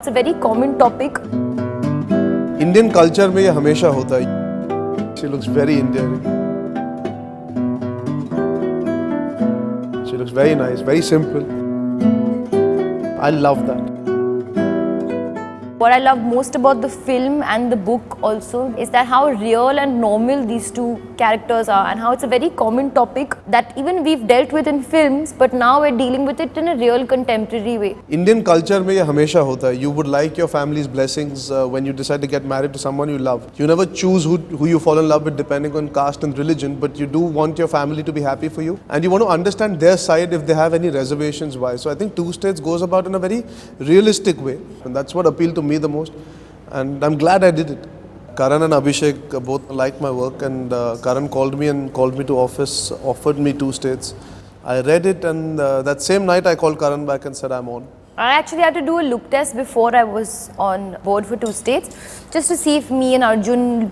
It's a very common topic. Indian culture में ये हमेशा होता है. She looks very Indian. She looks very nice, very simple. I love that. What I love most about the film and the book also is that how real and normal these two characters are, and how it's a very common topic that even we've dealt with in films, but now we're dealing with it in a real contemporary way. Indian culture में ये हमेशा होता है. You would like your family's blessings when you decide to get married to someone you love. You never choose who you fall in love with depending on caste and religion, but you do want your family to be happy for you, and you want to understand their side if they have any reservations why. So I think Two States goes about in a very realistic way, and that's what appealed to me the most, and I'm glad I did it. Karan and Abhishek both liked my work, and Karan called me to office, offered me Two States. I read it, and that same night I called Karan back and said I'm on. I actually had to do a look test before I was on board for Two States, just to see if me and Arjun,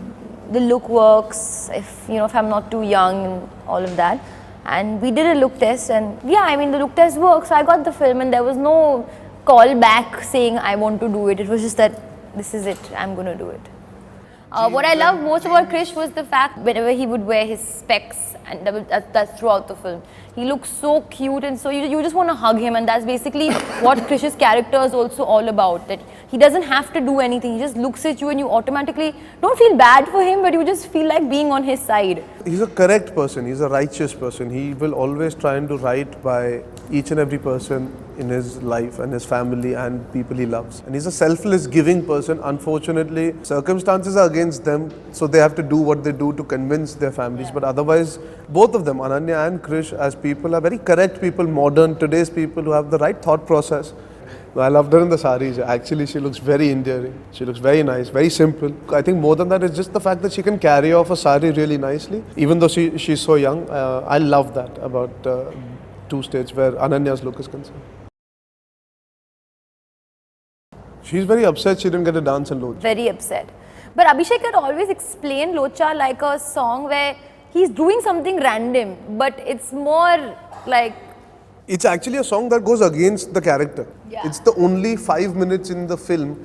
the look works, if I'm not too young and all of that. And we did a look test, and yeah, I mean the look test worked, so I got the film, and there was no call back saying I want to do it. It was just that this is it, I'm going to do it. What I love most about Krish was the fact whenever he would wear his specs, and that's throughout the film. He looks so cute, and so you just want to hug him, and that's basically what Krish's character is also all about. That he doesn't have to do anything, he just looks at you and you automatically don't feel bad for him, but you just feel like being on his side. He's a correct person, he's a righteous person. He will always try and do right by each and every person in his life and his family and people he loves. And he's a selfless, giving person. Unfortunately, circumstances are against them, so they have to do what they do to convince their families. But otherwise, both of them, Ananya and Krish, as people, are very correct people, modern, today's people who have the right thought process. I loved her in the saris. Actually, she looks very endearing. She looks very nice, very simple. I think more than that is just the fact that she can carry off a sari really nicely, even though she's so young. I love that about Two States, where Ananya's look is concerned. She's very upset she didn't get a dance in Locha. Very upset. But Abhishek had always explained Locha like a song where he's doing something random, but it's more like... It's actually a song that goes against the character. Yeah. It's the only 5 minutes in the film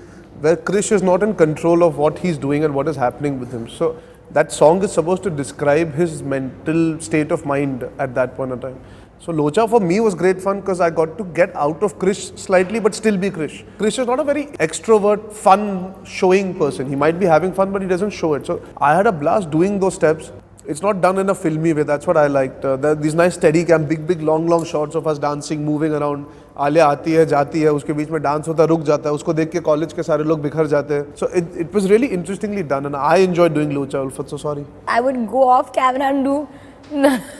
where Krish is not in control of what he's doing and what is happening with him. So that song is supposed to describe his mental state of mind at that point in time. So Locha for me was great fun because I got to get out of Krish slightly but still be Krish. Krish is not a very extrovert, fun, showing person. He might be having fun but he doesn't show it. So I had a blast doing those steps. It's not done in a filmy way, that's what I liked. These nice steady cam, big long shots of us dancing, moving around. Alia आती है, जाती है, उसके बीच में dance होता है, रुक जाता है, उसको देख के कॉलेज के सारे लोग बिखर जाते हैं. So it was really interestingly done, and I enjoyed doing Locha-E-Ulfat, so sorry. I would go off camera and do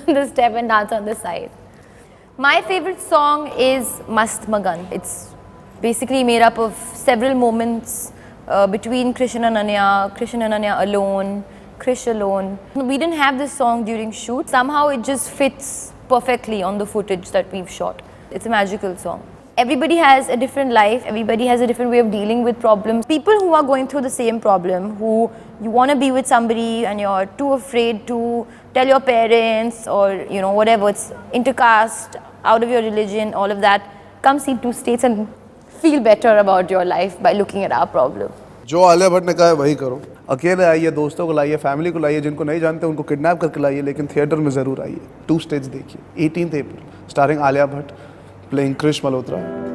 the step and dance on the side. My favorite song is Mast Magan. It's basically made up of several moments between Krish and Ananya alone, Krish alone. We didn't have this song during shoot. Somehow it just fits perfectly on the footage that we've shot. It's a magical song. Everybody has a different life, everybody has a different way of dealing with problems. People who are going through the same problem, who you want to be with somebody and you're too afraid to tell your parents or whatever, it's intercaste, out of your religion, all of that, come see Two States and feel better about your life by looking at our problem. जो आलिया भट्ट ने कहा है वही करो. अकेले आइए, दोस्तों को लाइए, फैमिली को लाइए, जिनको नहीं जानते उनको किडनैप करके लाइए, लेकिन थिएटर में ज़रूर आइए. Two States देखिए, 18th April, starring Alia Bhatt, playing Krish Malhotra.